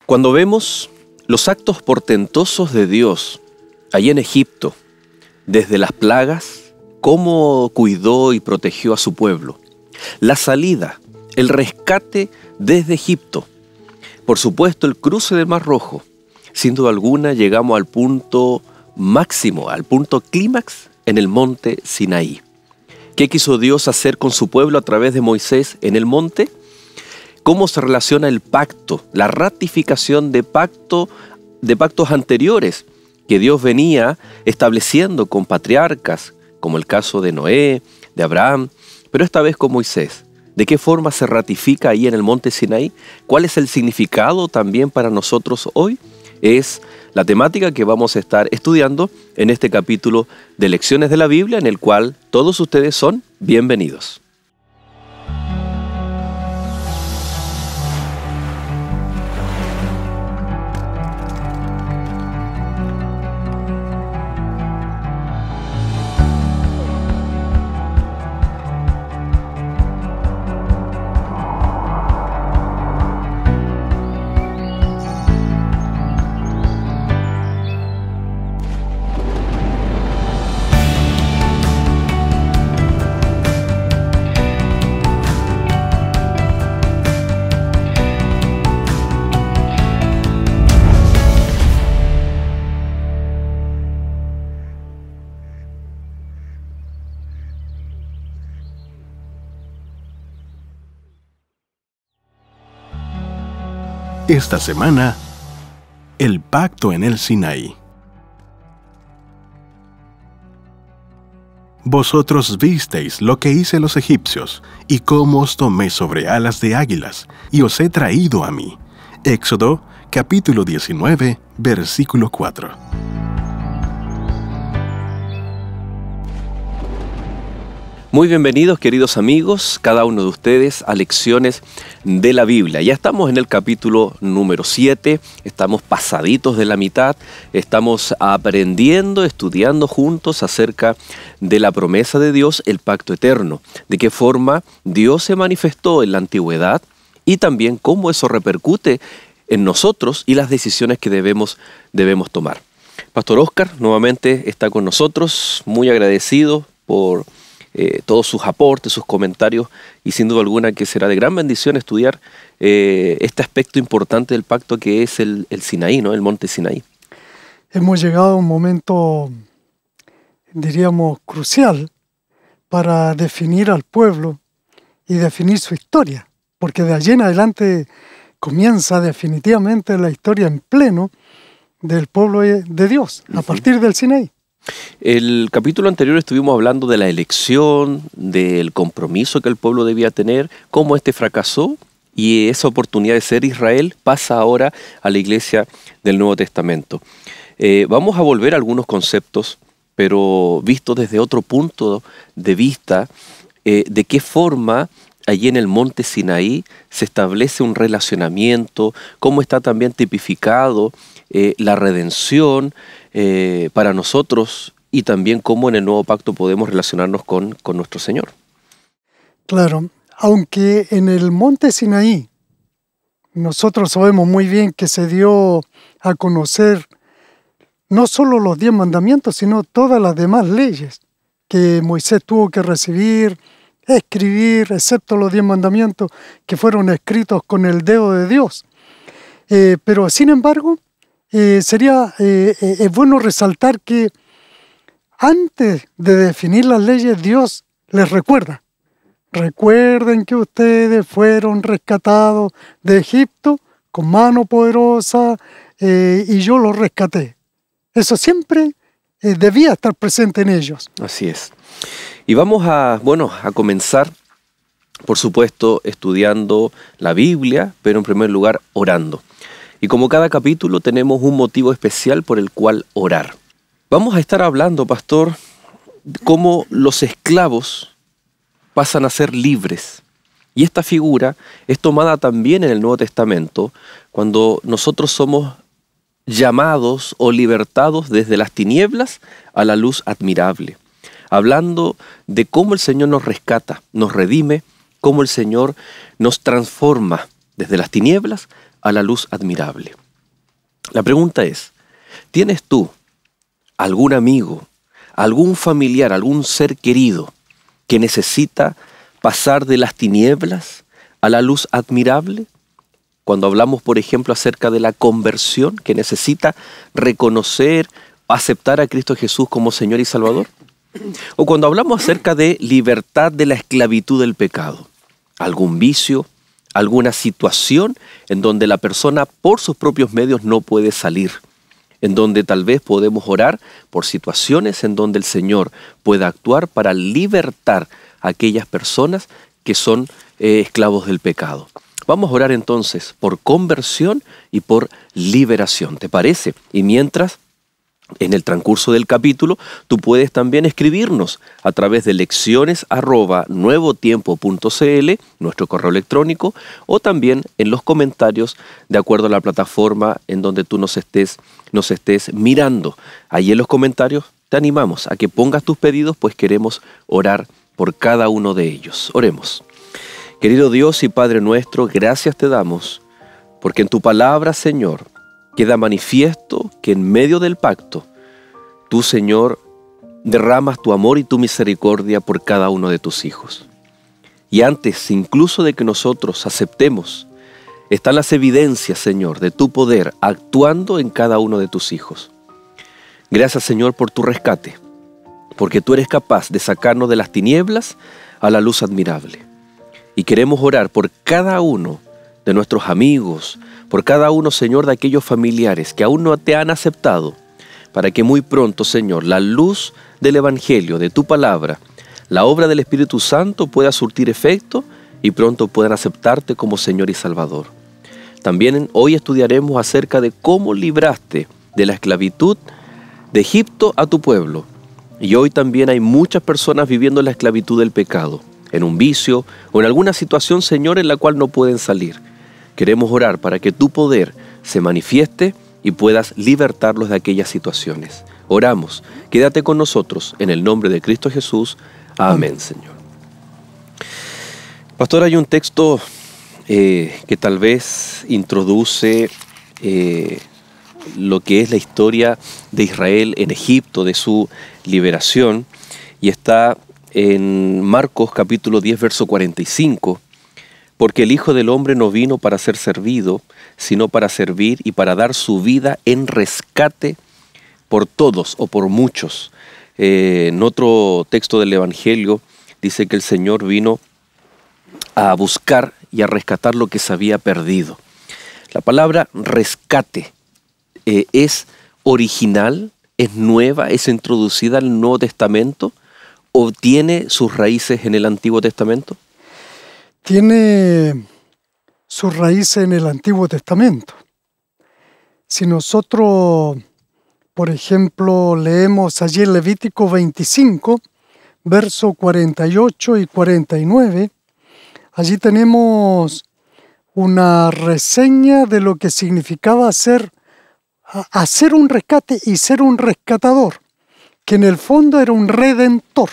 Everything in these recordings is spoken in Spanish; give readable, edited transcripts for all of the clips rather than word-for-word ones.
Cuando vemos los actos portentosos de Dios allí en Egipto, desde las plagas, cómo cuidó y protegió a su pueblo, la salida, el rescate desde Egipto, por supuesto el cruce del Mar Rojo, sin duda alguna llegamos al punto máximo, al punto clímax en el monte Sinaí. ¿Qué quiso Dios hacer con su pueblo a través de Moisés en el monte? ¿Cómo se relaciona el pacto, la ratificación de pactos anteriores que Dios venía estableciendo con patriarcas, como el caso de Noé, de Abraham, pero esta vez con Moisés? ¿De qué forma se ratifica ahí en el monte Sinaí? ¿Cuál es el significado también para nosotros hoy? Es la temática que vamos a estar estudiando en este capítulo de Lecciones de la Biblia, en el cual todos ustedes son bienvenidos. Esta semana, el pacto en el Sinaí. Vosotros visteis lo que hice a los egipcios, y cómo os tomé sobre alas de águilas, y os he traído a mí. Éxodo, capítulo 19, versículo 4. Muy bienvenidos, queridos amigos, cada uno de ustedes a Lecciones de la Biblia. Ya estamos en el capítulo número 7, estamos pasaditos de la mitad, estamos aprendiendo, estudiando juntos acerca de la promesa de Dios, el pacto eterno, de qué forma Dios se manifestó en la antigüedad y también cómo eso repercute en nosotros y las decisiones que debemos tomar. Pastor Oscar nuevamente está con nosotros, muy agradecido por todos sus aportes, sus comentarios, y sin duda alguna que será de gran bendición estudiar este aspecto importante del pacto que es el Sinaí, ¿no? El monte Sinaí. Hemos llegado a un momento, diríamos, crucial para definir al pueblo y definir su historia, porque de allí en adelante comienza definitivamente la historia en pleno del pueblo de Dios, a partir del Sinaí. El capítulo anterior estuvimos hablando de la elección, del compromiso que el pueblo debía tener, cómo este fracasó y esa oportunidad de ser Israel pasa ahora a la iglesia del Nuevo Testamento. Vamos a volver a algunos conceptos, pero vistos desde otro punto de vista, de qué forma allí en el monte Sinaí se establece un relacionamiento, cómo está también tipificado la redención para nosotros y también cómo en el nuevo pacto podemos relacionarnos con nuestro Señor. Claro, aunque en el monte Sinaí nosotros sabemos muy bien que se dio a conocer no solo los 10 mandamientos, sino todas las demás leyes que Moisés tuvo que recibir, escribir, excepto los 10 mandamientos que fueron escritos con el dedo de Dios. Pero sin embargo, es bueno resaltar que antes de definir las leyes, Dios les recuerda. Recuerden que ustedes fueron rescatados de Egipto con mano poderosa y yo los rescaté. Eso siempre debía estar presente en ellos. Así es. Y vamos a comenzar, por supuesto, estudiando la Biblia, pero en primer lugar orando. Y como cada capítulo tenemos un motivo especial por el cual orar. Vamos a estar hablando, pastor, cómo los esclavos pasan a ser libres. Y esta figura es tomada también en el Nuevo Testamento, cuando nosotros somos llamados o libertados desde las tinieblas a la luz admirable. Hablando de cómo el Señor nos rescata, nos redime, cómo el Señor nos transforma desde las tinieblas a la luz admirable. La pregunta es, ¿tienes tú algún amigo, algún familiar, algún ser querido que necesita pasar de las tinieblas a la luz admirable? Cuando hablamos, por ejemplo, acerca de la conversión, que necesita reconocer, aceptar a Cristo Jesús como Señor y Salvador. O cuando hablamos acerca de libertad de la esclavitud del pecado, algún vicio, alguna situación en donde la persona por sus propios medios no puede salir, en donde tal vez podemos orar por situaciones en donde el Señor pueda actuar para libertar a aquellas personas que son esclavos del pecado. Vamos a orar entonces por conversión y por liberación, ¿te parece? Y mientras, en el transcurso del capítulo, tú puedes también escribirnos a través de lecciones@nuevotiempo.cl, nuestro correo electrónico, o también en los comentarios de acuerdo a la plataforma en donde tú nos estés mirando. Allí en los comentarios te animamos a que pongas tus pedidos, pues queremos orar por cada uno de ellos. Oremos. Querido Dios y Padre nuestro, gracias te damos, porque en tu palabra, Señor, queda manifiesto que en medio del pacto, tú, Señor, derramas tu amor y tu misericordia por cada uno de tus hijos. Y antes incluso de que nosotros aceptemos, están las evidencias, Señor, de tu poder actuando en cada uno de tus hijos. Gracias, Señor, por tu rescate, porque tú eres capaz de sacarnos de las tinieblas a la luz admirable. Y queremos orar por cada uno de nuestros amigos, por cada uno, Señor, de aquellos familiares que aún no te han aceptado, para que muy pronto, Señor, la luz del Evangelio, de tu palabra, la obra del Espíritu Santo pueda surtir efecto y pronto puedan aceptarte como Señor y Salvador. También hoy estudiaremos acerca de cómo libraste de la esclavitud de Egipto a tu pueblo. Y hoy también hay muchas personas viviendo la esclavitud del pecado, en un vicio o en alguna situación, Señor, en la cual no pueden salir. Queremos orar para que tu poder se manifieste y puedas libertarlos de aquellas situaciones. Oramos, quédate con nosotros en el nombre de Cristo Jesús. Amén, Señor. Pastor, hay un texto que tal vez introduce lo que es la historia de Israel en Egipto, de su liberación, y está en Marcos capítulo 10, verso 45, porque el Hijo del Hombre no vino para ser servido, sino para servir y para dar su vida en rescate por todos o por muchos. En otro texto del Evangelio dice que el Señor vino a buscar y a rescatar lo que se había perdido. La palabra rescate es original, es nueva, es introducida al Nuevo Testamento, ¿o tiene sus raíces en el Antiguo Testamento? Tiene sus raíces en el Antiguo Testamento. Si nosotros, por ejemplo, leemos allí en Levítico 25, versos 48 y 49, allí tenemos una reseña de lo que significaba hacer un rescate y ser un rescatador, que en el fondo era un redentor.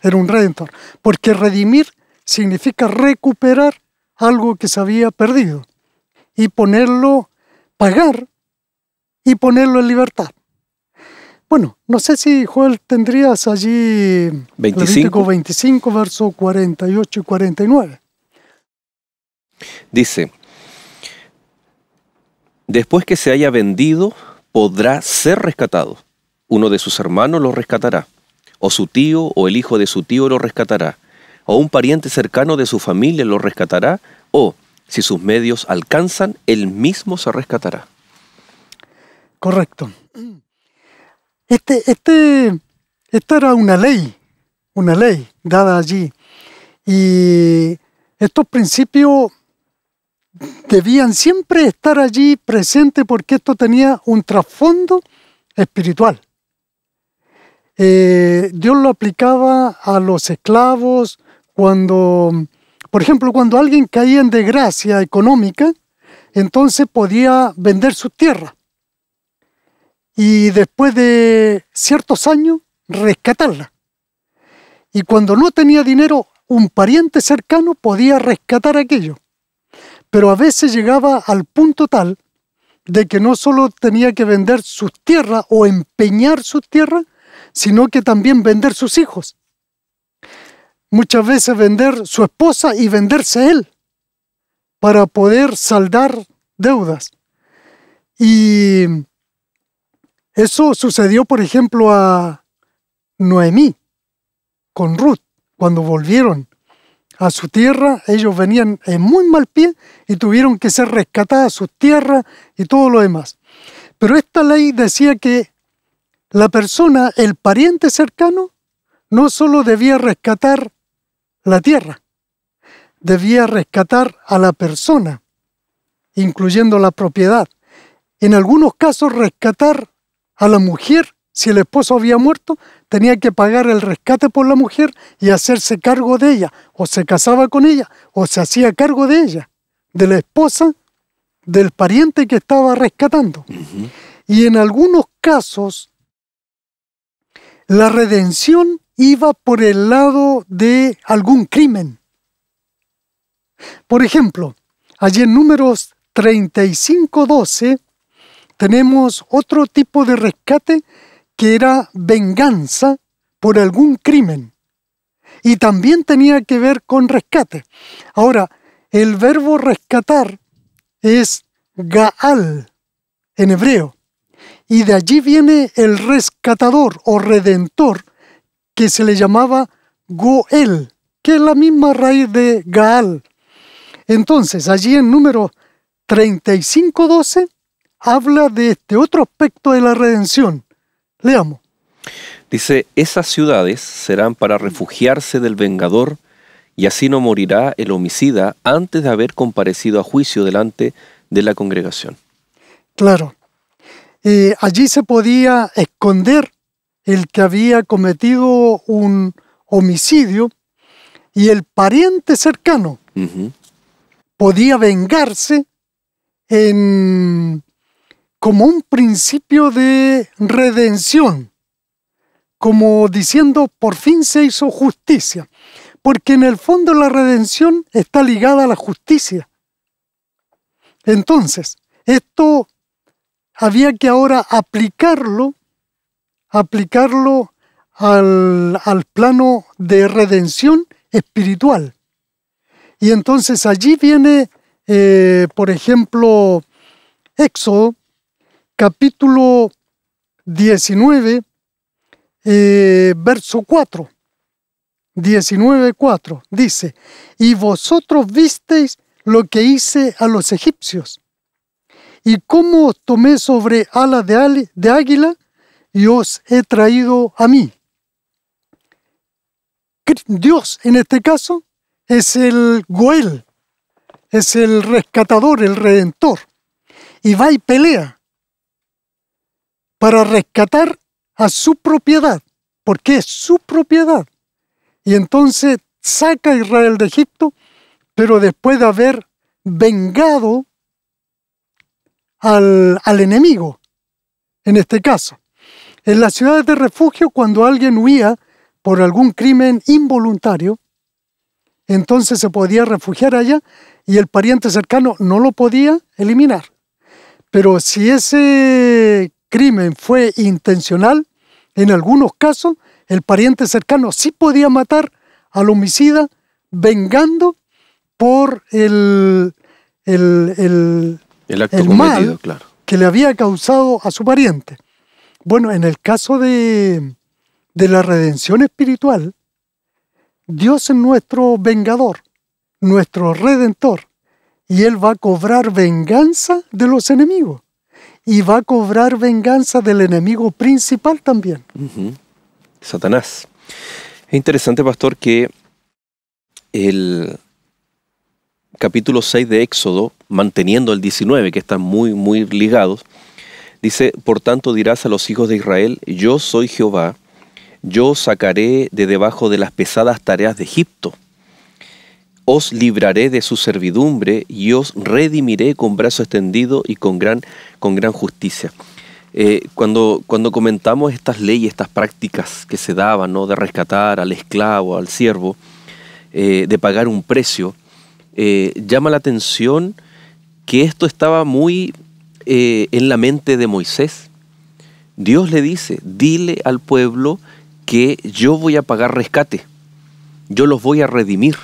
Era un redentor, porque redimir significa recuperar algo que se había perdido y pagar y ponerlo en libertad. Bueno, no sé si, Joel, tendrías allí 25. 25, versos 48 y 49. Dice, después que se haya vendido, podrá ser rescatado. Uno de sus hermanos lo rescatará, o su tío o el hijo de su tío lo rescatará, o un pariente cercano de su familia lo rescatará, o, si sus medios alcanzan, él mismo se rescatará. Correcto. Esta era una ley dada allí. Y estos principios debían siempre estar allí presentes porque esto tenía un trasfondo espiritual. Dios lo aplicaba a los esclavos cuando, por ejemplo, cuando alguien caía en desgracia económica, entonces podía vender su tierra y después de ciertos años rescatarla. Y cuando no tenía dinero, un pariente cercano podía rescatar aquello. pero a veces llegaba al punto tal de que no solo tenía que vender sus tierras o empeñar sus tierras, sino que también vender sus hijos. Muchas veces vender su esposa y venderse él para poder saldar deudas. Y eso sucedió, por ejemplo, a Noemí con Ruth. Cuando volvieron a su tierra, ellos venían en muy mal pie y tuvieron que ser rescatadas sus tierras y todo lo demás. Pero esta ley decía que la persona, el pariente cercano, no solo debía rescatar la tierra, debía rescatar a la persona, incluyendo la propiedad. En algunos casos, rescatar a la mujer. Si el esposo había muerto, tenía que pagar el rescate por la mujer y hacerse cargo de ella. O se casaba con ella, o se hacía cargo de ella, de la esposa del pariente que estaba rescatando. Y en algunos casos, la redención iba por el lado de algún crimen. Por ejemplo, allí en Números 35:12 tenemos otro tipo de rescate que era venganza por algún crimen. Y también tenía que ver con rescate. Ahora, el verbo rescatar es Gaal en hebreo. Y de allí viene el rescatador o redentor que se le llamaba Goel, que es la misma raíz de Gaal. Entonces, allí en Número 35:12 habla de este otro aspecto de la redención. Leamos. Dice, esas ciudades serán para refugiarse del vengador, y así no morirá el homicida antes de haber comparecido a juicio delante de la congregación. Claro. Allí se podía esconder el que había cometido un homicidio y el pariente cercano podía vengarse como un principio de redención, como diciendo, por fin se hizo justicia, porque en el fondo la redención está ligada a la justicia. Entonces, esto había que ahora aplicarlo al plano de redención espiritual. Y entonces allí viene, por ejemplo, Éxodo, capítulo 19, verso 4. 19:4 dice, y vosotros visteis lo que hice a los egipcios, y cómo os tomé sobre alas de águila, y os he traído a mí. Dios, en este caso, es el Goel, es el rescatador, el redentor, y va y pelea para rescatar a su propiedad, porque es su propiedad. Y entonces saca a Israel de Egipto, pero después de haber vengado al enemigo, en este caso. En las ciudades de refugio, cuando alguien huía por algún crimen involuntario, entonces se podía refugiar allá y el pariente cercano no lo podía eliminar. Pero si ese crimen fue intencional, en algunos casos, el pariente cercano sí podía matar al homicida vengando por el acto el cometido, mal claro, que le había causado a su pariente. Bueno, en el caso de la redención espiritual, Dios es nuestro vengador, nuestro redentor, y Él va a cobrar venganza de los enemigos, y va a cobrar venganza del enemigo principal también. Satanás. Es interesante, pastor, que el capítulo 6 de Éxodo, manteniendo el 19, que están muy, muy ligados, dice, por tanto dirás a los hijos de Israel, yo soy Jehová, yo os sacaré de debajo de las pesadas tareas de Egipto, os libraré de su servidumbre y os redimiré con brazo extendido y con gran justicia. Cuando comentamos estas leyes, estas prácticas que se daban, ¿no?, de rescatar al esclavo, al siervo, de pagar un precio, llama la atención que esto estaba muy en la mente de Moisés. Dios le dice, dile al pueblo que yo voy a pagar rescate, yo los voy a redimir.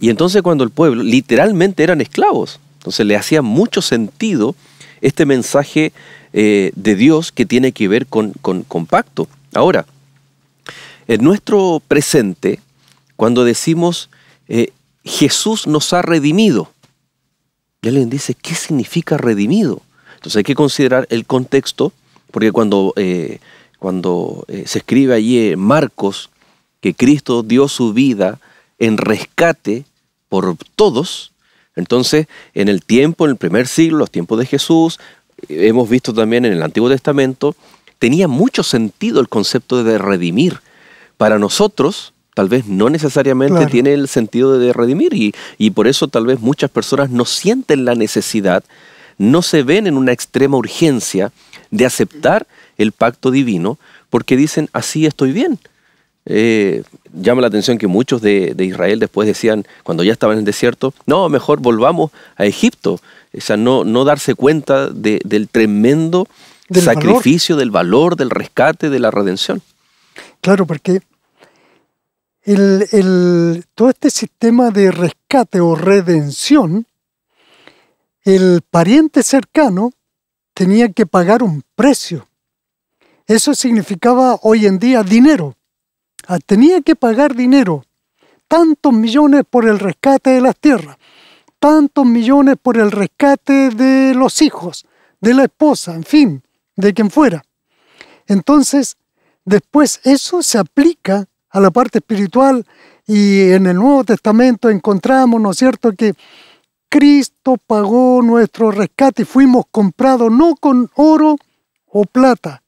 Y entonces cuando el pueblo, literalmente eran esclavos, entonces le hacía mucho sentido este mensaje de Dios que tiene que ver con pacto. Ahora, en nuestro presente, cuando decimos Jesús nos ha redimido, y alguien dice, ¿qué significa redimido? Entonces hay que considerar el contexto, porque cuando se escribe allí en Marcos que Cristo dio su vida en rescate por todos, entonces en el primer siglo, los tiempos de Jesús, hemos visto también en el Antiguo Testamento, tenía mucho sentido el concepto de redimir. Para nosotros, tal vez no necesariamente tiene el sentido de redimir y por eso tal vez muchas personas no sienten la necesidad, no se ven en una extrema urgencia de aceptar el pacto divino porque dicen, así estoy bien. Llama la atención que muchos de Israel después decían, cuando ya estaban en el desierto, no, mejor volvamos a Egipto. O sea, no darse cuenta del tremendo sacrificio, del valor, del rescate, de la redención. Claro, porque todo este sistema de rescate o redención, el pariente cercano tenía que pagar un precio. Eso significaba hoy en día dinero. Tenía que pagar dinero. Tantos millones por el rescate de las tierras, tantos millones por el rescate de los hijos, de la esposa, en fin, de quien fuera. Entonces, después eso se aplica a la parte espiritual y en el Nuevo Testamento encontramos, ¿no es cierto?, que Cristo pagó nuestro rescate y fuimos comprados no con oro o plata,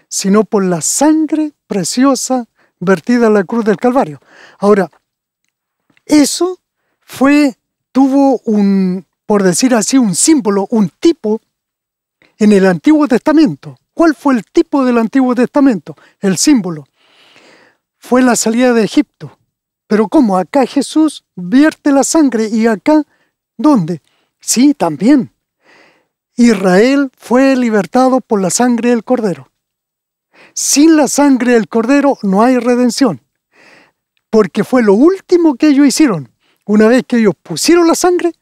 sino por la sangre preciosa vertida en la cruz del Calvario. Ahora, eso tuvo por decir así, un símbolo, un tipo en el Antiguo Testamento. ¿Cuál fue el tipo del Antiguo Testamento? El símbolo. Fue la salida de Egipto. Pero ¿cómo? Acá Jesús vierte la sangre y acá, ¿dónde? Sí, también. Israel fue libertado por la sangre del Cordero. Sin la sangre del Cordero no hay redención, porque fue lo último que ellos hicieron. Una vez que ellos pusieron la sangre,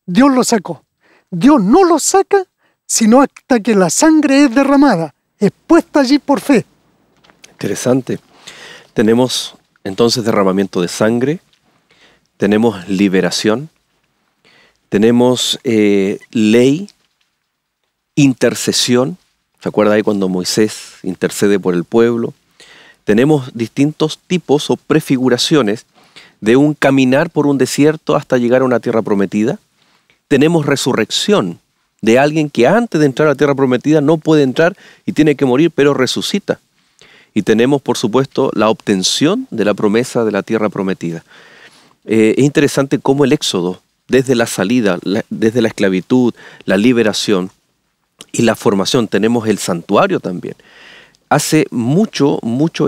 Dios lo sacó. Dios no lo saca, sino hasta que la sangre es derramada, es puesta allí por fe. Interesante. Tenemos entonces derramamiento de sangre, tenemos liberación, tenemos ley, intercesión. ¿Se acuerda ahí cuando Moisés intercede por el pueblo? Tenemos distintos tipos o prefiguraciones de un caminar por un desierto hasta llegar a una tierra prometida. Tenemos resurrección de alguien que antes de entrar a la tierra prometida no puede entrar y tiene que morir, pero resucita. Y tenemos, por supuesto, la obtención de la promesa de la tierra prometida. Es interesante cómo el Éxodo, desde la salida, desde la esclavitud, la liberación, y la formación, tenemos el santuario también, hace mucho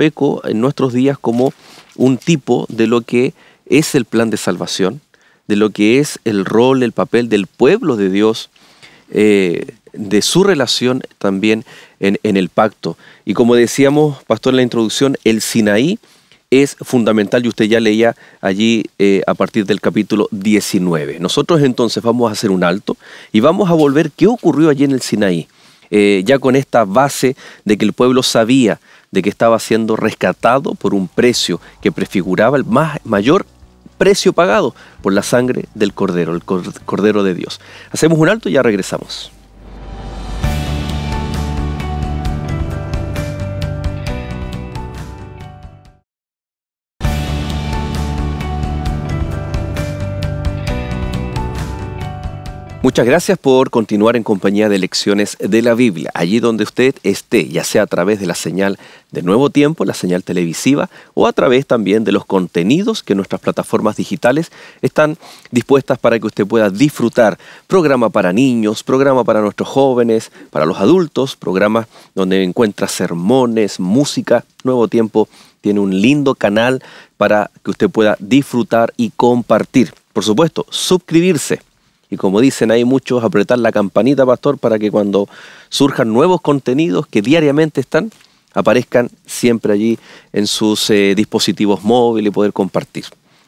eco en nuestros días como un tipo de lo que es el plan de salvación, de lo que es el rol, el papel del pueblo de Dios, de su relación también en el pacto. Y como decíamos, pastor, en la introducción, el Sinaí es fundamental y usted ya leía allí a partir del capítulo 19. Nosotros entonces vamos a hacer un alto y vamos a volver qué ocurrió allí en el Sinaí, ya con esta base de que el pueblo sabía de que estaba siendo rescatado por un precio que prefiguraba el mayor precio pagado por la sangre del Cordero, el Cordero de Dios. Hacemos un alto y ya regresamos. Muchas gracias por continuar en compañía de Lecciones de la Biblia, allí donde usted esté, ya sea a través de la señal de Nuevo Tiempo, la señal televisiva, o a través también de los contenidos que nuestras plataformas digitales están dispuestas para que usted pueda disfrutar. Programa para niños, programa para nuestros jóvenes, para los adultos, programa donde encuentra sermones, música. Nuevo Tiempo tiene un lindo canal para que usted pueda disfrutar y compartir. por supuesto, suscribirse. Y como dicen, hay muchos, apretar la campanita, pastor, para que cuando surjan nuevos contenidos que diariamente están, aparezcan siempre allí en sus dispositivos móviles y poder compartir.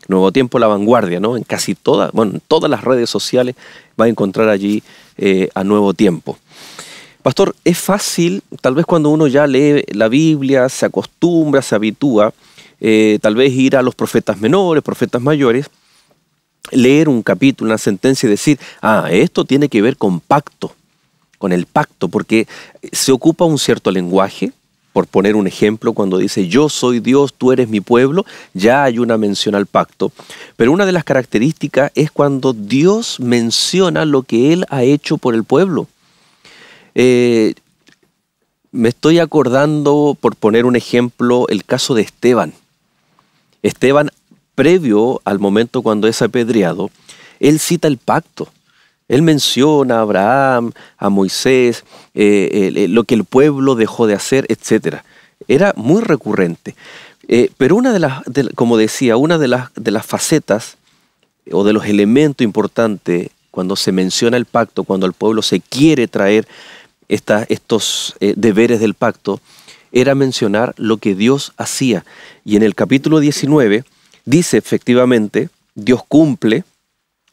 Nuevo Tiempo, La Vanguardia, ¿no? En casi todas, en todas las redes sociales va a encontrar allí a Nuevo Tiempo. Pastor, es fácil, tal vez cuando uno ya lee la Biblia, se acostumbra, se habitúa, tal vez ir a los profetas menores, profetas mayores, leer un capítulo, una sentencia y decir, esto tiene que ver con pacto, con el pacto, porque se ocupa un cierto lenguaje. Por poner un ejemplo, cuando dice, yo soy Dios, tú eres mi pueblo, ya hay una mención al pacto. Pero una de las características es cuando Dios menciona lo que Él ha hecho por el pueblo. Me estoy acordando, por poner un ejemplo, el caso de Esteban. Esteban, previo al momento cuando es apedreado, él cita el pacto. Él menciona a Abraham, a Moisés, lo que el pueblo dejó de hacer, etc. Era muy recurrente. Pero como decía, una de las facetas o de los elementos importantes cuando se menciona el pacto, cuando el pueblo se quiere traer estos deberes del pacto, era mencionar lo que Dios hacía. Y en el capítulo 19 dice efectivamente, Dios cumple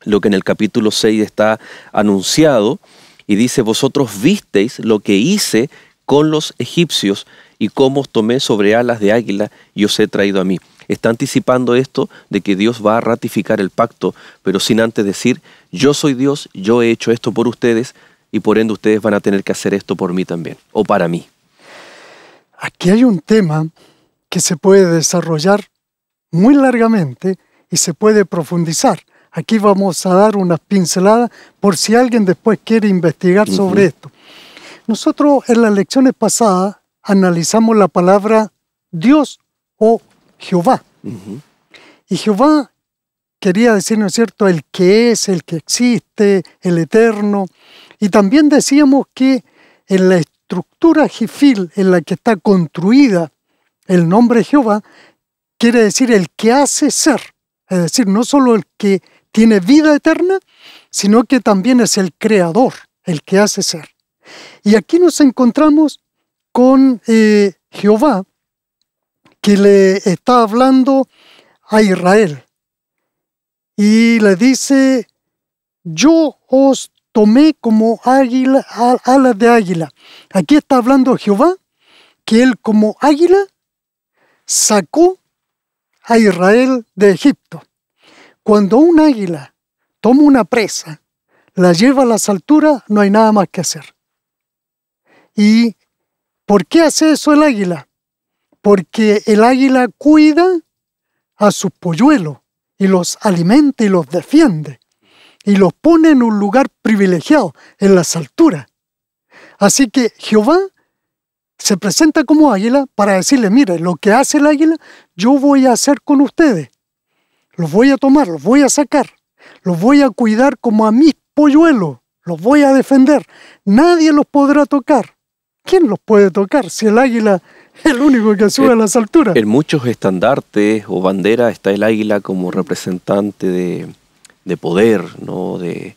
lo que en el capítulo 6 está anunciado, y dice, vosotros visteis lo que hice con los egipcios y cómo os tomé sobre alas de águila y os he traído a mí. Está anticipando esto de que Dios va a ratificar el pacto, pero sin antes decir, yo soy Dios, yo he hecho esto por ustedes y por ende ustedes van a tener que hacer esto por mí también, o para mí. Aquí hay un tema que se puede desarrollar muy largamente y se puede profundizar. Aquí vamos a dar unas pinceladas por si alguien después quiere investigar sobre esto. Nosotros en las lecciones pasadas analizamos la palabra Dios o Jehová. Y Jehová quería decir, ¿no es cierto?, el que es, el que existe, el eterno. Y también decíamos que en la estructura jefil en la que está construida el nombre Jehová, quiere decir el que hace ser. Es decir, no solo el que tiene vida eterna, sino que también es el creador, el que hace ser. Y aquí nos encontramos con Jehová, que le está hablando a Israel. Y le dice, yo os tomé como águila, alas de águila. Aquí está hablando Jehová, que él como águila sacó a Israel de Egipto. Cuando un águila toma una presa, la lleva a las alturas, no hay nada más que hacer. ¿Y por qué hace eso el águila? Porque el águila cuida a sus polluelos y los alimenta y los defiende y los pone en un lugar privilegiado, en las alturas. Así que Jehová se presenta como águila para decirle, mire, lo que hace el águila, yo voy a hacer con ustedes. Los voy a tomar, los voy a sacar, los voy a cuidar como a mis polluelos, los voy a defender. Nadie los podrá tocar. ¿Quién los puede tocar si el águila es el único que sube a las alturas? En muchos estandartes o banderas está el águila como representante de poder, ¿no? de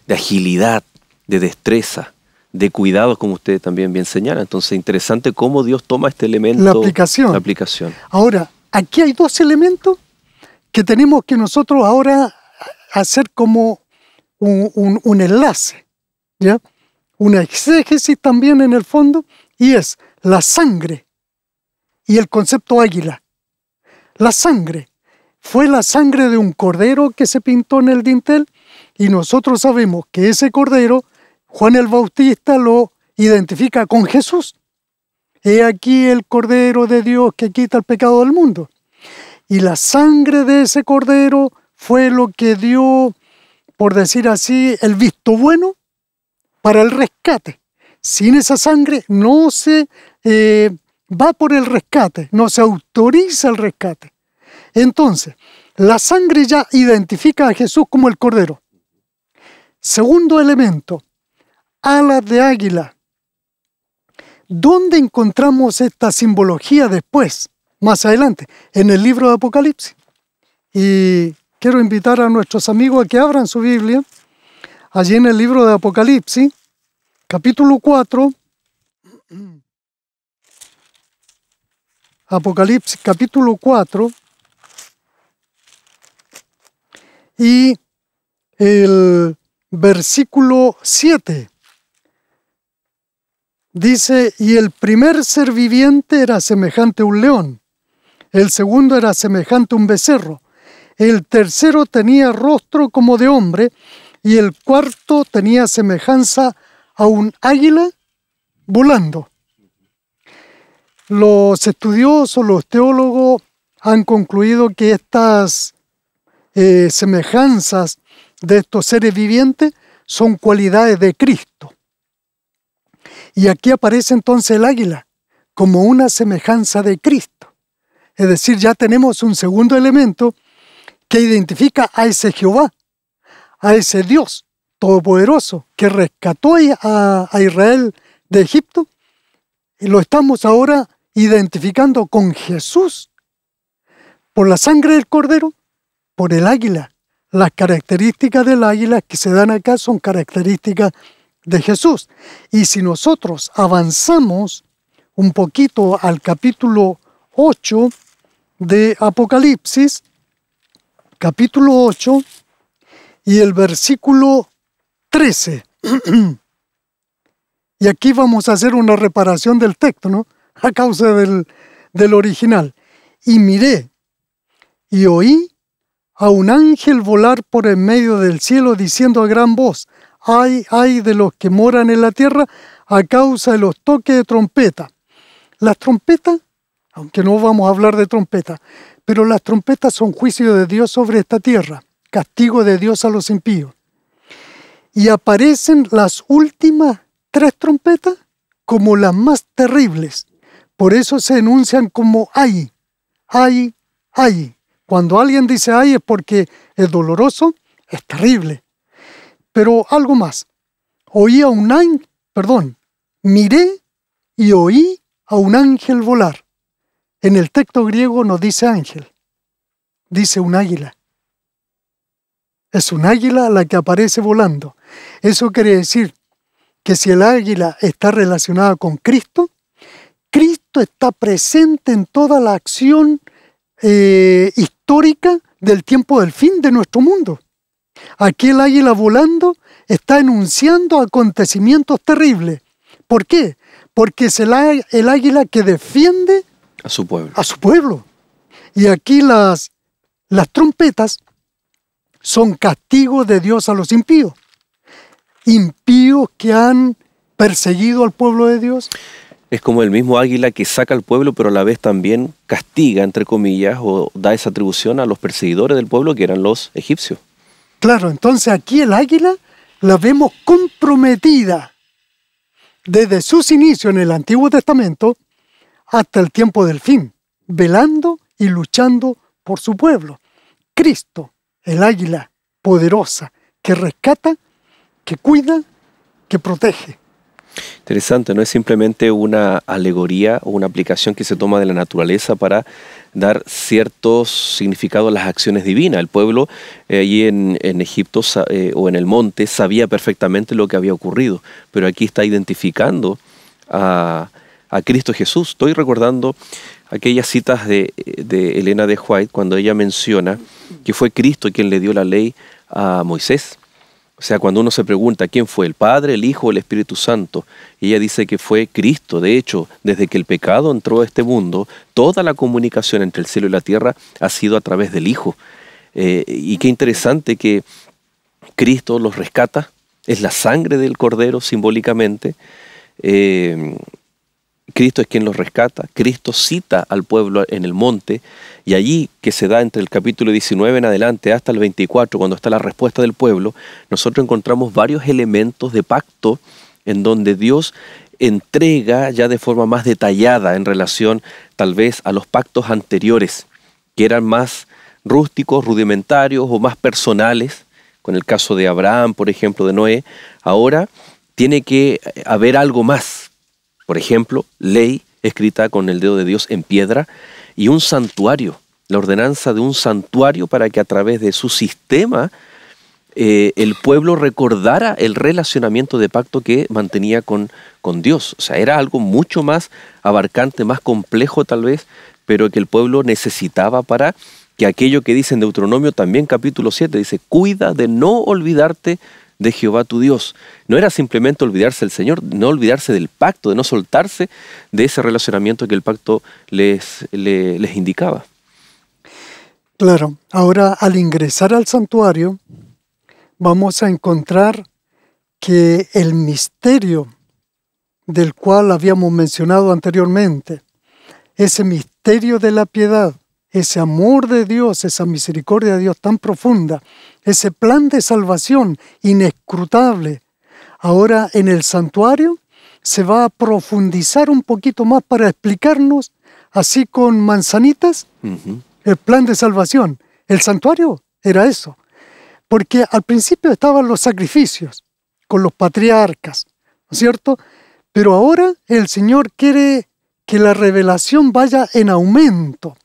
agilidad, de destreza, de cuidados, como usted también bien señala. Entonces, interesante cómo Dios toma este elemento. La aplicación. Ahora, aquí hay dos elementos que tenemos que nosotros ahora hacer como un enlace, ¿ya? Una exégesis también en el fondo, y es la sangre y el concepto águila. La sangre fue la sangre de un cordero que se pintó en el dintel, y nosotros sabemos que ese cordero, Juan el Bautista lo identifica con Jesús. He aquí el cordero de Dios que quita el pecado del mundo. Y la sangre de ese cordero fue lo que dio, por decir así, el visto bueno para el rescate. Sin esa sangre no se va por el rescate, no se autoriza el rescate. Entonces, la sangre ya identifica a Jesús como el cordero. Segundo elemento, alas de águila. ¿Dónde encontramos esta simbología después? Más adelante, en el libro de Apocalipsis. Y quiero invitar a nuestros amigos a que abran su Biblia, allí en el libro de Apocalipsis, capítulo 4, Apocalipsis capítulo 4, y el versículo 7. Dice, y el primer ser viviente era semejante a un león, el segundo era semejante a un becerro, el tercero tenía rostro como de hombre, y el cuarto tenía semejanza a un águila volando. Los estudiosos, los teólogos han concluido que estas semejanzas de estos seres vivientes son cualidades de Cristo. Y aquí aparece entonces el águila como una semejanza de Cristo. Es decir, ya tenemos un segundo elemento que identifica a ese Jehová, a ese Dios todopoderoso que rescató a Israel de Egipto, y lo estamos ahora identificando con Jesús, por la sangre del Cordero, por el águila. Las características del águila que se dan acá son características de Jesús. Y si nosotros avanzamos un poquito al capítulo 8 de Apocalipsis, capítulo 8 y el versículo 13. Y aquí vamos a hacer una reparación del texto, ¿no? A causa del original. Y miré y oí a un ángel volar por en medio del cielo diciendo a gran voz, ay de los que moran en la tierra a causa de los toques de trompeta. Las trompetas, aunque no vamos a hablar de trompetas, pero las trompetas son juicio de Dios sobre esta tierra, castigo de Dios a los impíos. Y aparecen las últimas 3 trompetas como las más terribles. Por eso se enuncian como ay. Cuando alguien dice ay es porque es doloroso, es terrible. Pero algo más. Miré y oí a un ángel volar. En el texto griego no dice ángel, dice un águila. Es un águila la que aparece volando. Eso quiere decir que si el águila está relacionada con Cristo, Cristo está presente en toda la acción histórica del tiempo del fin de nuestro mundo. Aquí el águila volando está enunciando acontecimientos terribles. ¿Por qué? Porque es el águila que defiende a su pueblo. A su pueblo. Y aquí las trompetas son castigos de Dios a los impíos. Impíos que han perseguido al pueblo de Dios. Es como el mismo águila que saca al pueblo, pero a la vez también castiga, entre comillas, o da esa atribución a los perseguidores del pueblo que eran los egipcios. Claro, entonces aquí el águila la vemos comprometida desde sus inicios en el Antiguo Testamento hasta el tiempo del fin, velando y luchando por su pueblo. Cristo, el águila poderosa que rescata, que cuida, que protege. Interesante, no es simplemente una alegoría o una aplicación que se toma de la naturaleza para dar ciertos significados a las acciones divinas. El pueblo allí en Egipto o en el monte sabía perfectamente lo que había ocurrido, pero aquí está identificando a Cristo Jesús. Estoy recordando aquellas citas de Elena de White cuando ella menciona que fue Cristo quien le dio la ley a Moisés. O sea, cuando uno se pregunta quién fue, el Padre, el Hijo o el Espíritu Santo, ella dice que fue Cristo. De hecho, desde que el pecado entró a este mundo, toda la comunicación entre el cielo y la tierra ha sido a través del Hijo. Y qué interesante que Cristo los rescata, es la sangre del Cordero simbólicamente. Cristo es quien los rescata, Cristo cita al pueblo en el monte, y allí que se da entre el capítulo 19 en adelante hasta el 24, cuando está la respuesta del pueblo, nosotros encontramos varios elementos de pacto en donde Dios entrega ya de forma más detallada en relación tal vez a los pactos anteriores, que eran más rústicos, rudimentarios o más personales, con el caso de Abraham, por ejemplo, de Noé. Ahora tiene que haber algo más. Por ejemplo, ley escrita con el dedo de Dios en piedra y un santuario la ordenanza de un santuario para que a través de su sistema el pueblo recordara el relacionamiento de pacto que mantenía con Dios. O sea, era algo mucho más abarcante, más complejo tal vez, pero que el pueblo necesitaba para que aquello que dice en Deuteronomio también capítulo 7, dice, cuida de no olvidarte de Jehová tu Dios. No era simplemente olvidarse del Señor, no olvidarse del pacto, de no soltarse de ese relacionamiento que el pacto les indicaba. Claro, ahora al ingresar al santuario, vamos a encontrar que el misterio del cual habíamos mencionado anteriormente, ese misterio de la piedad, ese amor de Dios, esa misericordia de Dios tan profunda, ese plan de salvación inescrutable, ahora en el santuario se va a profundizar un poquito más para explicarnos, así con manzanitas, el plan de salvación. El santuario era eso. Porque al principio estaban los sacrificios con los patriarcas, ¿no es cierto? Pero ahora el Señor quiere que la revelación vaya en aumento,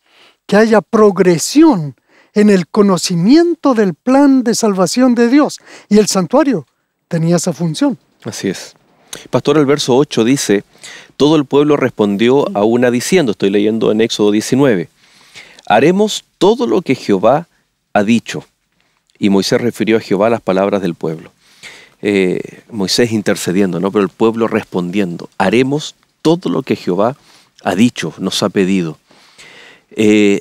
que haya progresión en el conocimiento del plan de salvación de Dios. Y el santuario tenía esa función. Así es. Pastor, el verso 8 dice, todo el pueblo respondió a una diciendo, estoy leyendo en Éxodo 19, haremos todo lo que Jehová ha dicho. Y Moisés refirió a Jehová las palabras del pueblo. Moisés intercediendo, ¿no? Pero el pueblo respondiendo. Haremos todo lo que Jehová ha dicho, nos ha pedido.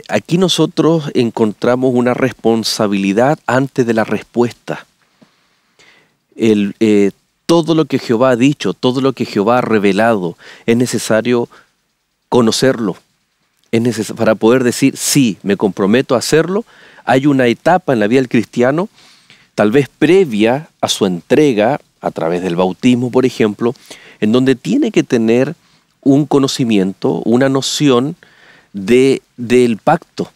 Aquí nosotros encontramos una responsabilidad antes de la respuesta. Todo lo que Jehová ha dicho, todo lo que Jehová ha revelado, es necesario conocerlo. Para poder decir, sí, me comprometo a hacerlo. Hay una etapa en la vida del cristiano, tal vez previa a su entrega, a través del bautismo, por ejemplo, en donde tiene que tener un conocimiento, una noción del pacto.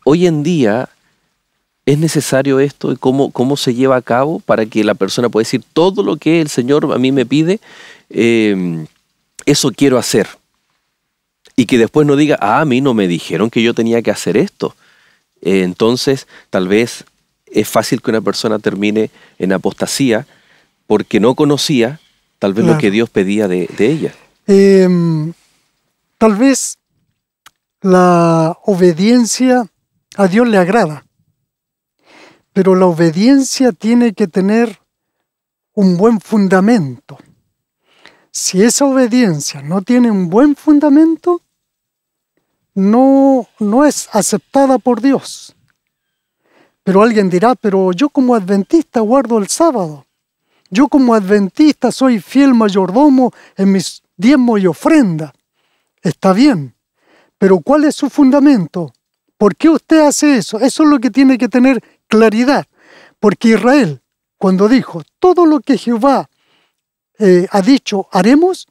Hoy en día es necesario esto, y cómo se lleva a cabo para que la persona pueda decir todo lo que el Señor a mí me pide, eso quiero hacer. Y que después no diga, a mí no me dijeron que yo tenía que hacer esto. Entonces, tal vez es fácil que una persona termine en apostasía porque no conocía tal vez lo que Dios pedía de ella. Tal vez la obediencia a Dios le agrada, pero la obediencia tiene que tener un buen fundamento. Si esa obediencia no tiene un buen fundamento, no es aceptada por Dios. Pero alguien dirá, pero yo como adventista guardo el sábado. Yo como adventista soy fiel mayordomo en mis diezmos y ofrenda. Está bien, pero ¿cuál es su fundamento? ¿Por qué usted hace eso? Eso es lo que tiene que tener claridad. Porque Israel, cuando dijo, todo lo que Jehová ha dicho, haremos,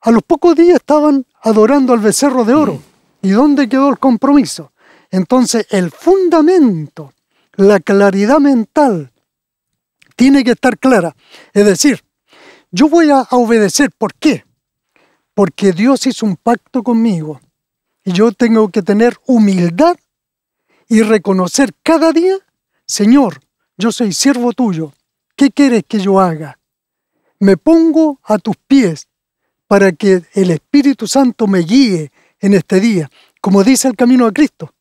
a los pocos días estaban adorando al becerro de oro. ¿Y dónde quedó el compromiso? Entonces, el fundamento, la claridad mental, tiene que estar clara. Es decir, yo voy a obedecer. ¿Por qué? Porque Dios hizo un pacto conmigo. Y yo tengo que tener humildad y reconocer cada día, Señor, yo soy siervo tuyo. ¿Qué quieres que yo haga? Me pongo a tus pies para que el Espíritu Santo me guíe en este día. Como dice el camino a Cristo,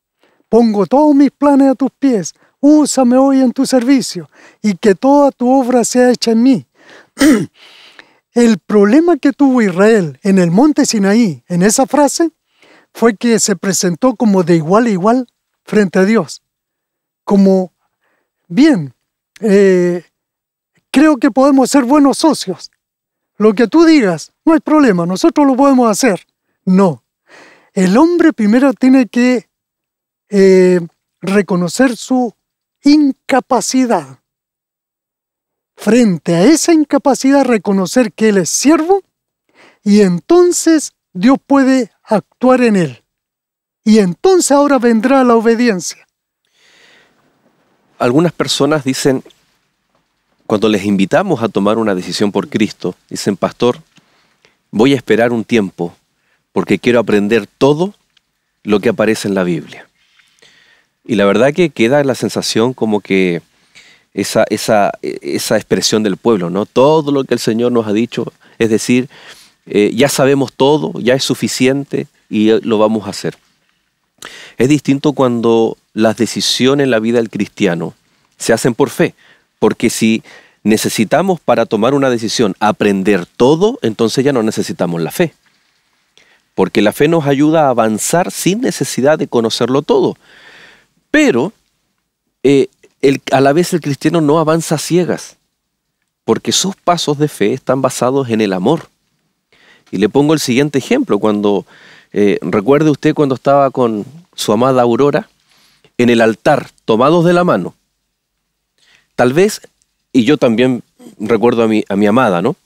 pongo todos mis planes a tus pies, úsame hoy en tu servicio y que toda tu obra sea hecha en mí. El problema que tuvo Israel en el monte Sinaí, en esa frase, fue que se presentó como de igual a igual frente a Dios. Como, bien, creo que podemos ser buenos socios. Lo que tú digas, no hay problema, nosotros lo podemos hacer. No. El hombre primero tiene que reconocer su incapacidad. Frente a esa incapacidad, reconocer que él es siervo y entonces Dios puede actuar en él. Y entonces ahora vendrá la obediencia. Algunas personas dicen, cuando les invitamos a tomar una decisión por Cristo, dicen, pastor, voy a esperar un tiempo porque quiero aprender todo lo que aparece en la Biblia. Y la verdad que queda la sensación como que esa expresión del pueblo, ¿no? Todo lo que el Señor nos ha dicho, es decir, ya sabemos todo, ya es suficiente y lo vamos a hacer. Es distinto cuando las decisiones en la vida del cristiano se hacen por fe, porque si necesitamos para tomar una decisión aprender todo, entonces ya no necesitamos la fe. Porque la fe nos ayuda a avanzar sin necesidad de conocerlo todo. Pero a la vez el cristiano no avanza a ciegas, porque sus pasos de fe están basados en el amor. Y le pongo el siguiente ejemplo. Recuerde usted cuando estaba con su amada Aurora en el altar, tomados de la mano. Tal vez, y yo también recuerdo a mi amada, ¿no?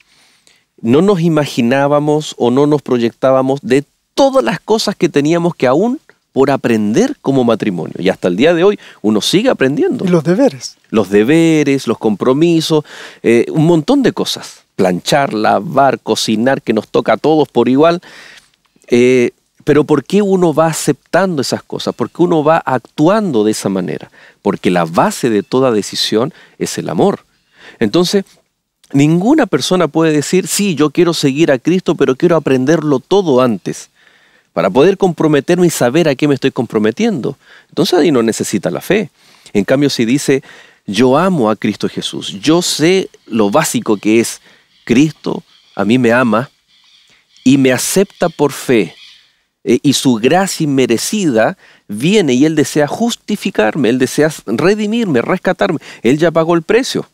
No nos imaginábamos o no nos proyectábamos de todas las cosas que teníamos que aún por aprender como matrimonio. Y hasta el día de hoy uno sigue aprendiendo. Y los deberes. Los deberes, los compromisos, un montón de cosas. Planchar, lavar, cocinar, que nos toca a todos por igual. Pero ¿por qué uno va aceptando esas cosas? ¿Por qué uno va actuando de esa manera? Porque la base de toda decisión es el amor. Entonces, ninguna persona puede decir, sí, yo quiero seguir a Cristo, pero quiero aprenderlo todo antes, para poder comprometerme y saber a qué me estoy comprometiendo. Entonces ahí no necesita la fe. En cambio, si dice, yo amo a Cristo Jesús, yo sé lo básico que es Cristo, a mí me ama y me acepta por fe, y su gracia inmerecida viene y Él desea justificarme, Él desea redimirme, rescatarme. Él ya pagó el precio.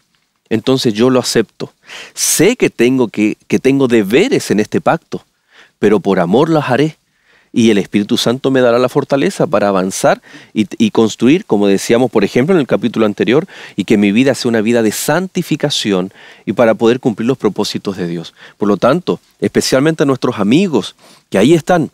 Entonces yo lo acepto. Sé que tengo deberes en este pacto, pero por amor los haré. Y el Espíritu Santo me dará la fortaleza para avanzar y construir, como decíamos, por ejemplo, en el capítulo anterior, y que mi vida sea una vida de santificación y para poder cumplir los propósitos de Dios. Por lo tanto, especialmente a nuestros amigos que ahí están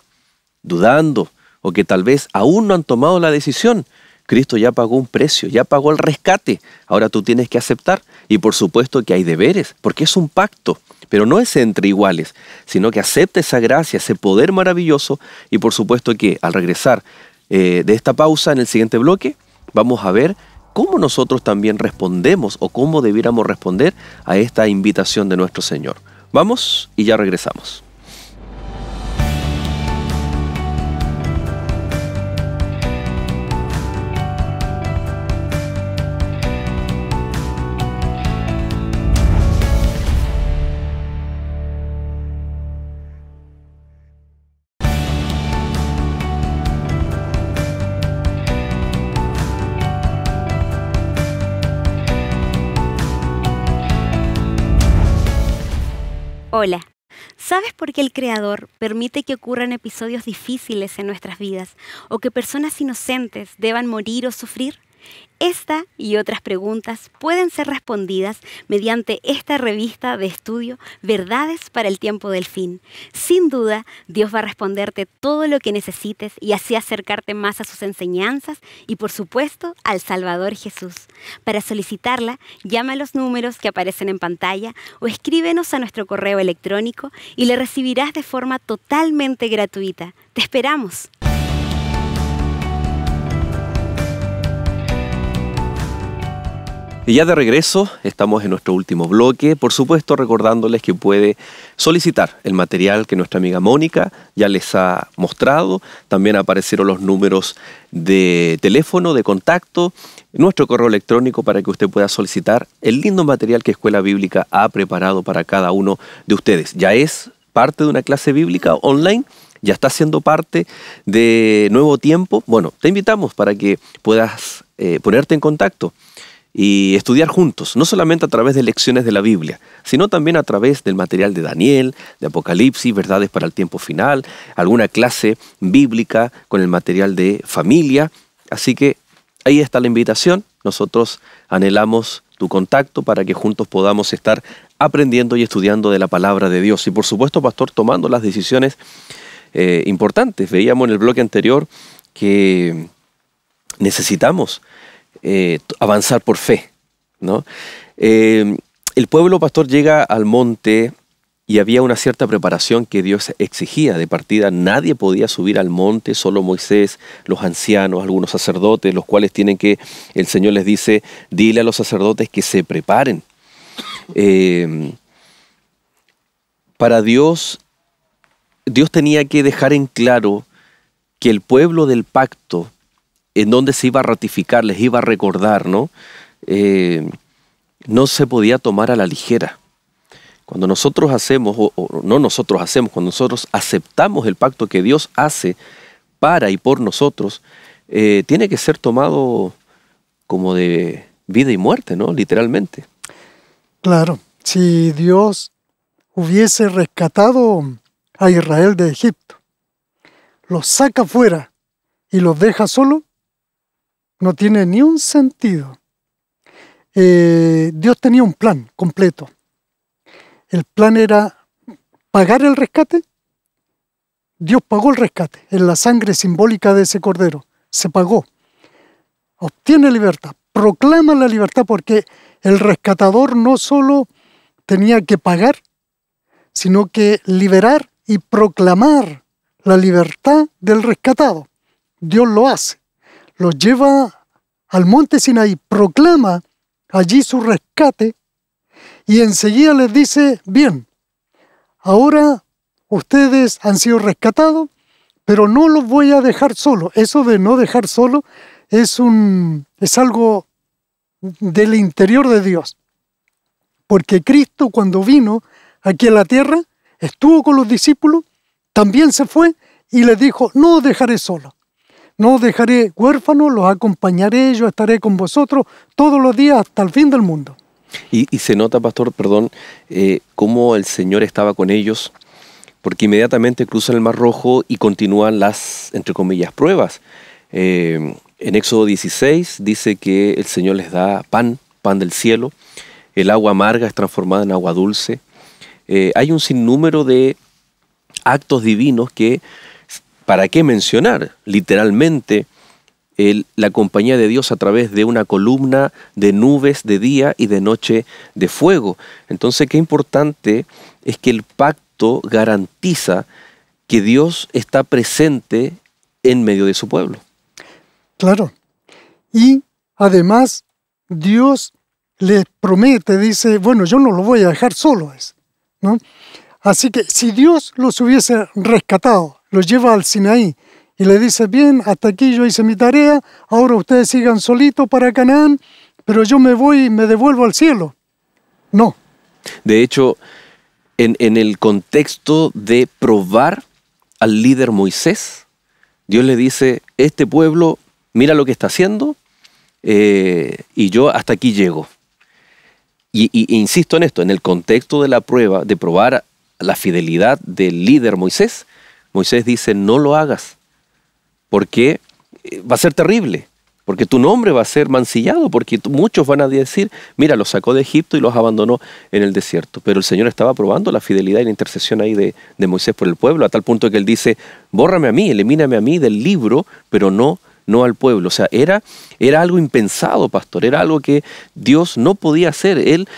dudando o que tal vez aún no han tomado la decisión, Cristo ya pagó un precio, ya pagó el rescate. Ahora tú tienes que aceptar. Y por supuesto que hay deberes, porque es un pacto. Pero no es entre iguales, sino que acepta esa gracia, ese poder maravilloso. Y por supuesto que al regresar de esta pausa en el siguiente bloque, vamos a ver cómo nosotros también respondemos o cómo debiéramos responder a esta invitación de nuestro Señor. Vamos y ya regresamos. Hola, ¿sabes por qué el Creador permite que ocurran episodios difíciles en nuestras vidas o que personas inocentes deban morir o sufrir? Esta y otras preguntas pueden ser respondidas mediante esta revista de estudio Verdades para el Tiempo del Fin. Sin duda, Dios va a responderte todo lo que necesites y así acercarte más a sus enseñanzas y, por supuesto, al Salvador Jesús. Para solicitarla, llama a los números que aparecen en pantalla o escríbenos a nuestro correo electrónico y le recibirás de forma totalmente gratuita. ¡Te esperamos! Y ya de regreso, estamos en nuestro último bloque, por supuesto recordándoles que puede solicitar el material que nuestra amiga Mónica ya les ha mostrado. También aparecieron los números de teléfono, de contacto, nuestro correo electrónico para que usted pueda solicitar el lindo material que Escuela Bíblica ha preparado para cada uno de ustedes. Ya es parte de una clase bíblica online, ya está siendo parte de Nuevo Tiempo. Bueno, te invitamos para que puedas ponerte en contacto y estudiar juntos, no solamente a través de lecciones de la Biblia, sino también a través del material de Daniel, de Apocalipsis, verdades para el tiempo final, alguna clase bíblica con el material de familia. Así que ahí está la invitación. Nosotros anhelamos tu contacto para que juntos podamos estar aprendiendo y estudiando de la palabra de Dios. Y por supuesto, pastor, tomando las decisiones importantes. Veíamos en el bloque anterior que necesitamos avanzar por fe, ¿no? El pueblo, pastor, llega al monte y había una cierta preparación que Dios exigía de partida. Nadie podía subir al monte, solo Moisés, los ancianos, algunos sacerdotes, los cuales el Señor les dice, dile a los sacerdotes que se preparen. Para Dios tenía que dejar en claro que el pueblo del pacto, en donde se iba a ratificar, les iba a recordar, ¿no? No se podía tomar a la ligera. Cuando nosotros hacemos, cuando nosotros aceptamos el pacto que Dios hace para y por nosotros, tiene que ser tomado como de vida y muerte, ¿no? Literalmente. Claro, si Dios hubiese rescatado a Israel de Egipto, los saca fuera y los deja solo, no tiene ni un sentido. Dios tenía un plan completo. El plan era pagar el rescate. Dios pagó el rescate en la sangre simbólica de ese cordero. Se pagó. Obtiene libertad. Proclama la libertad porque el rescatador no solo tenía que pagar, sino que liberar y proclamar la libertad del rescatado. Dios lo hace. Los lleva al monte Sinaí, proclama allí su rescate y enseguida les dice, bien, ahora ustedes han sido rescatados, pero no los voy a dejar solo. Eso de no dejar solo es algo del interior de Dios. Porque Cristo, cuando vino aquí a la tierra, estuvo con los discípulos, también se fue y les dijo, no os dejaré solo. No os dejaré huérfanos, los acompañaré, yo estaré con vosotros todos los días hasta el fin del mundo. Y se nota, pastor, cómo el Señor estaba con ellos, porque inmediatamente cruzan el Mar Rojo y continúan las, entre comillas, pruebas. En Éxodo 16 dice que el Señor les da pan del cielo, el agua amarga es transformada en agua dulce. Hay un sinnúmero de actos divinos que, ¿para qué mencionar? Literalmente, la compañía de Dios a través de una columna de nubes de día y de noche de fuego. Entonces, qué importante es que el pacto garantiza que Dios está presente en medio de su pueblo. Claro. Y además, Dios les promete, dice, bueno, yo no lo voy a dejar solos, ¿no? Así que si Dios los hubiese rescatado, los lleva al Sinaí y le dice, bien, hasta aquí yo hice mi tarea, ahora ustedes sigan solitos para Canaán, pero yo me voy y me devuelvo al cielo. No. De hecho, en el contexto de probar al líder Moisés, Dios le dice, este pueblo, mira lo que está haciendo, y yo hasta aquí llego. Y insisto en esto, en el contexto de la prueba, de probar la fidelidad del líder Moisés, Moisés dice, no lo hagas, porque va a ser terrible, porque tu nombre va a ser mancillado, porque muchos van a decir, mira, los sacó de Egipto y los abandonó en el desierto. Pero el Señor estaba probando la fidelidad y la intercesión ahí de Moisés por el pueblo, a tal punto que él dice, bórrame a mí, elimíname a mí del libro, pero no al pueblo. O sea, era algo impensado, pastor, era algo que Dios no podía hacer. Él,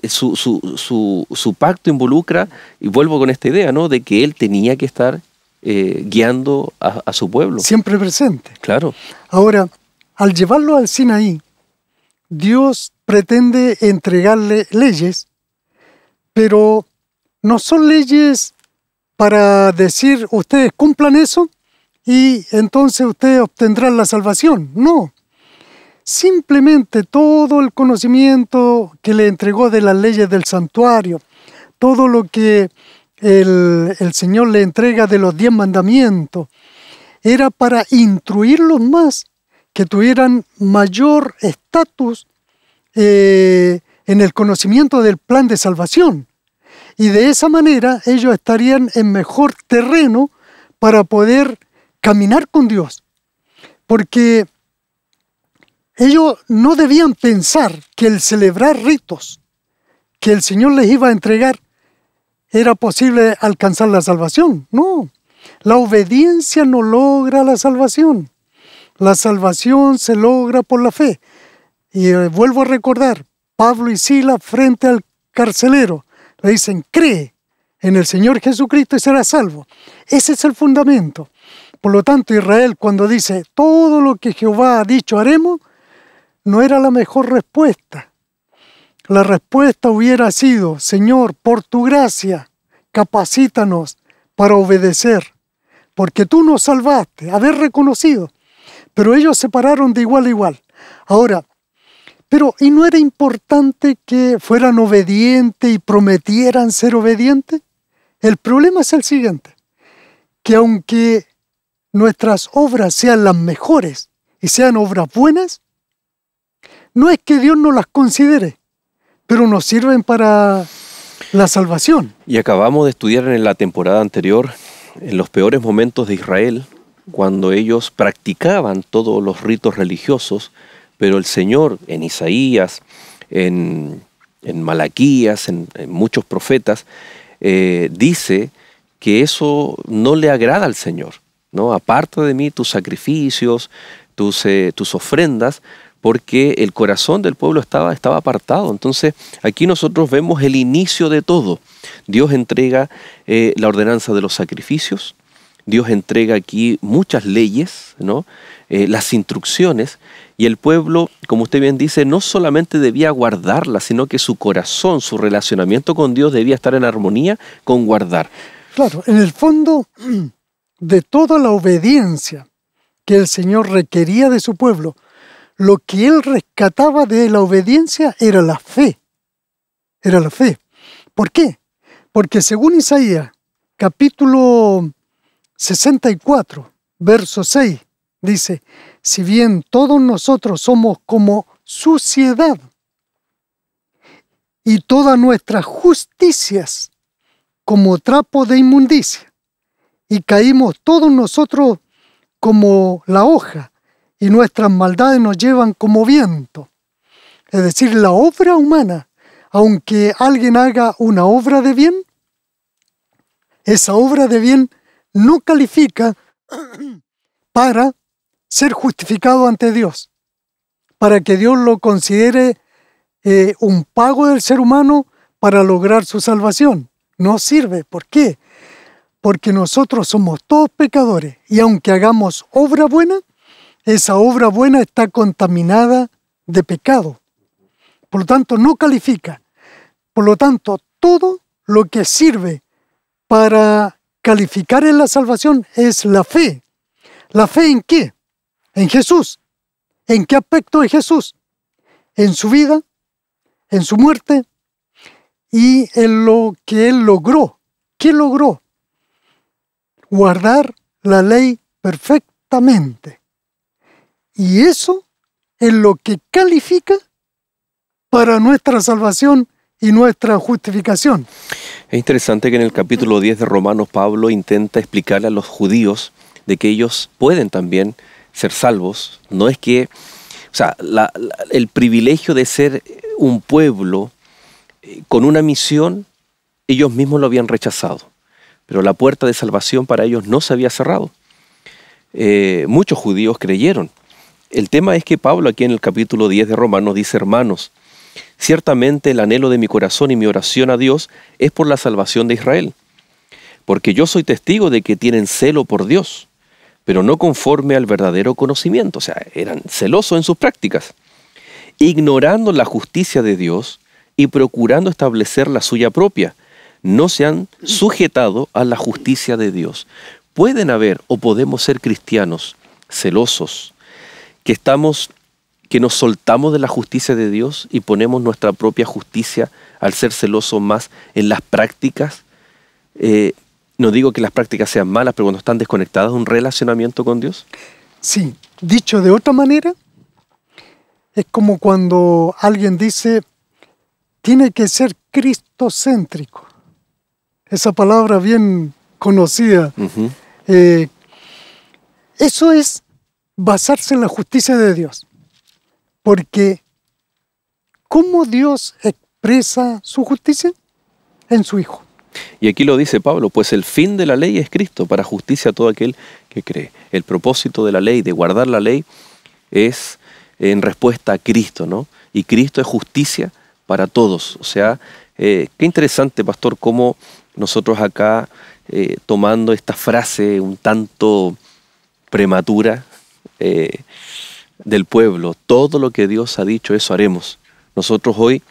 su pacto involucra, y vuelvo con esta idea, ¿no?, de que él tenía que estar guiando a su pueblo. Siempre presente. Claro. Ahora, al llevarlo al Sinaí, Dios pretende entregarle leyes, pero no son leyes para decir, ustedes cumplan eso y entonces ustedes obtendrán la salvación. No. Simplemente todo el conocimiento que le entregó de las leyes del santuario, todo lo que el Señor le entrega de los 10 mandamientos, era para instruirlos más, que tuvieran mayor estatus en el conocimiento del plan de salvación. Y de esa manera ellos estarían en mejor terreno para poder caminar con Dios. Porque ellos no debían pensar que el celebrar ritos que el Señor les iba a entregar era posible alcanzar la salvación. No, la obediencia no logra la salvación. La salvación se logra por la fe. Y vuelvo a recordar, Pablo y Silas frente al carcelero le dicen, cree en el Señor Jesucristo y serás salvo. Ese es el fundamento. Por lo tanto, Israel, cuando dice, todo lo que Jehová ha dicho haremos, no era la mejor respuesta. La respuesta hubiera sido, Señor, por tu gracia, capacítanos para obedecer, porque tú nos salvaste, haber reconocido. Pero ellos se pararon de igual a igual. Ahora, ¿y no era importante que fueran obedientes y prometieran ser obedientes? El problema es el siguiente, que aunque nuestras obras sean las mejores y sean obras buenas, no es que Dios no las considere, pero nos sirven para la salvación. Y acabamos de estudiar en la temporada anterior, en los peores momentos de Israel, cuando ellos practicaban todos los ritos religiosos, pero el Señor en Isaías, en Malaquías, en muchos profetas, dice que eso no le agrada al Señor, ¿no? Aparta de mí tus sacrificios, tus ofrendas, porque el corazón del pueblo estaba apartado. Entonces, aquí nosotros vemos el inicio de todo. Dios entrega la ordenanza de los sacrificios, Dios entrega aquí muchas leyes, ¿no? Las instrucciones, y el pueblo, como usted bien dice, no solamente debía guardarlas, sino que su corazón, su relacionamiento con Dios debía estar en armonía con guardar. Claro, en el fondo de toda la obediencia que el Señor requería de su pueblo, lo que Él rescataba de la obediencia era la fe. Era la fe. ¿Por qué? Porque según Isaías, capítulo 64, verso 6, dice, si bien todos nosotros somos como suciedad y todas nuestras justicias como trapo de inmundicia, y caímos todos nosotros como la hoja, y nuestras maldades nos llevan como viento. Es decir, la obra humana, aunque alguien haga una obra de bien, esa obra de bien no califica para ser justificado ante Dios, para que Dios lo considere un pago del ser humano para lograr su salvación. No sirve. ¿Por qué? Porque nosotros somos todos pecadores, y aunque hagamos obra buena, esa obra buena está contaminada de pecado. Por lo tanto, no califica. Por lo tanto, todo lo que sirve para calificar en la salvación es la fe. ¿La fe en qué? En Jesús. ¿En qué aspecto de Jesús? En su vida, en su muerte y en lo que Él logró. ¿Qué logró? Guardar la ley perfectamente. Y eso es lo que califica para nuestra salvación y nuestra justificación. Es interesante que en el capítulo 10 de Romanos, Pablo intenta explicarle a los judíos de que ellos pueden también ser salvos. No es que, el privilegio de ser un pueblo con una misión, ellos mismos lo habían rechazado. Pero la puerta de salvación para ellos no se había cerrado. Muchos judíos creyeron. El tema es que Pablo aquí en el capítulo 10 de Romanos dice, hermanos, ciertamente el anhelo de mi corazón y mi oración a Dios es por la salvación de Israel, porque yo soy testigo de que tienen celo por Dios, pero no conforme al verdadero conocimiento, o sea, eran celosos en sus prácticas, ignorando la justicia de Dios y procurando establecer la suya propia, no se han sujetado a la justicia de Dios. Pueden haber o podemos ser cristianos celosos, que nos soltamos de la justicia de Dios y ponemos nuestra propia justicia al ser celosos más en las prácticas. No digo que las prácticas sean malas, pero cuando están desconectadas de un relacionamiento con Dios. Sí, dicho de otra manera, es como cuando alguien dice, tiene que ser cristocéntrico. Esa palabra bien conocida. Uh-huh. Eso es basarse en la justicia de Dios. Porque, ¿cómo Dios expresa su justicia? En su Hijo. Y aquí lo dice Pablo, pues el fin de la ley es Cristo, para justicia a todo aquel que cree. El propósito de la ley, de guardar la ley, es en respuesta a Cristo, ¿no? Y Cristo es justicia para todos. O sea, qué interesante, pastor, cómo nosotros acá tomando esta frase un tanto prematura del pueblo, todo lo que Dios ha dicho, eso haremos. Nosotros hoy,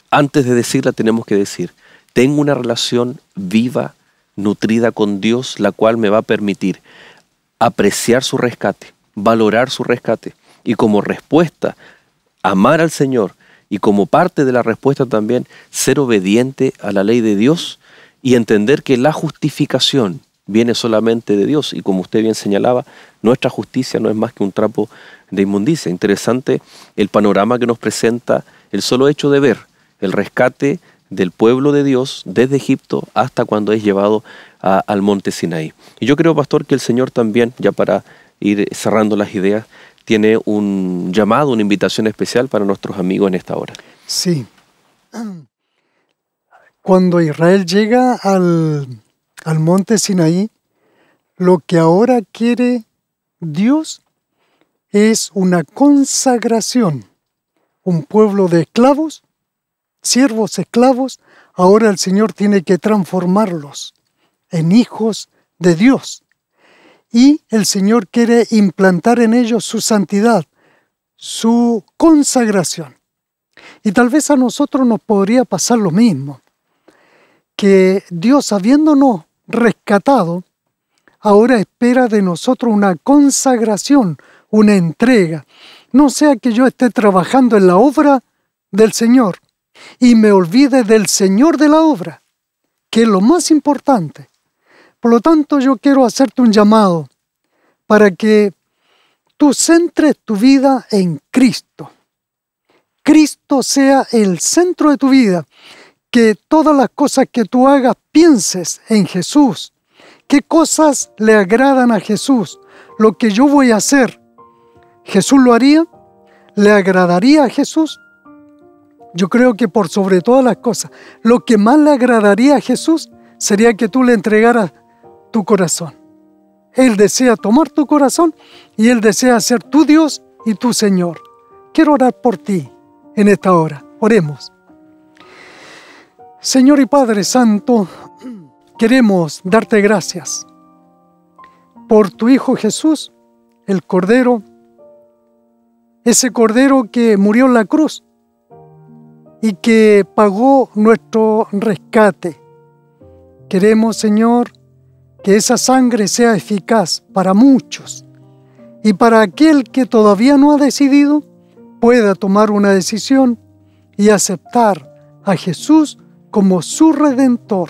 antes de decirla, tenemos que decir, tengo una relación viva, nutrida con Dios, la cual me va a permitir apreciar su rescate, valorar su rescate, y como respuesta, amar al Señor, y como parte de la respuesta también, ser obediente a la ley de Dios y entender que la justificación viene solamente de Dios. Y como usted bien señalaba, nuestra justicia no es más que un trapo de inmundicia. Interesante el panorama que nos presenta el solo hecho de ver el rescate del pueblo de Dios desde Egipto hasta cuando es llevado al monte Sinaí. Y yo creo, pastor, que el Señor también, ya para ir cerrando las ideas, tiene un llamado, una invitación especial para nuestros amigos en esta hora. Sí. Cuando Israel llega al monte Sinaí, lo que ahora quiere Dios es una consagración. Un pueblo de esclavos, siervos esclavos, ahora el Señor tiene que transformarlos en hijos de Dios. Y el Señor quiere implantar en ellos su santidad, su consagración. Y tal vez a nosotros nos podría pasar lo mismo, que Dios, habiéndonos rescatado, ahora espera de nosotros una consagración, una entrega. No sea que yo esté trabajando en la obra del Señor y me olvide del Señor de la obra, que es lo más importante. Por lo tanto, yo quiero hacerte un llamado para que tú centres tu vida en Cristo. Cristo sea el centro de tu vida. Que todas las cosas que tú hagas pienses en Jesús. ¿Qué cosas le agradan a Jesús? Lo que yo voy a hacer, ¿Jesús lo haría? ¿Le agradaría a Jesús? Yo creo que por sobre todas las cosas, lo que más le agradaría a Jesús sería que tú le entregaras tu corazón. Él desea tomar tu corazón y Él desea ser tu Dios y tu Señor. Quiero orar por ti en esta hora. Oremos. Señor y Padre Santo, queremos darte gracias por tu Hijo Jesús, el Cordero, ese Cordero que murió en la cruz y que pagó nuestro rescate. Queremos, Señor, que esa sangre sea eficaz para muchos y para aquel que todavía no ha decidido, pueda tomar una decisión y aceptar a Jesús como su Redentor.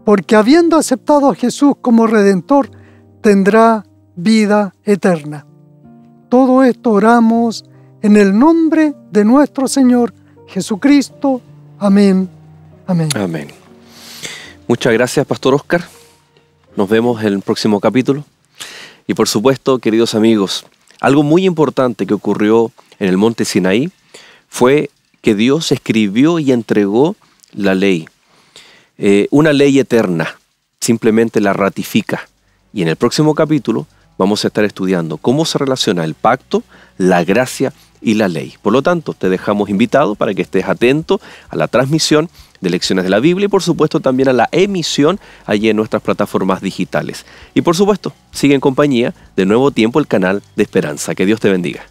Porque habiendo aceptado a Jesús como Redentor, tendrá vida eterna. Todo esto oramos en el nombre de nuestro Señor Jesucristo. Amén. Amén. Amén. Muchas gracias, Pastor Oscar. Nos vemos en el próximo capítulo. Y por supuesto, queridos amigos, algo muy importante que ocurrió en el monte Sinaí fue que Dios escribió y entregó la ley. Una ley eterna, simplemente la ratifica. Y en el próximo capítulo vamos a estar estudiando cómo se relaciona el pacto, la gracia y la ley. Por lo tanto, te dejamos invitado para que estés atento a la transmisión de Lecciones de la Biblia y por supuesto también a la emisión allí en nuestras plataformas digitales. Y por supuesto, sigue en compañía de Nuevo Tiempo, el canal de Esperanza. Que Dios te bendiga.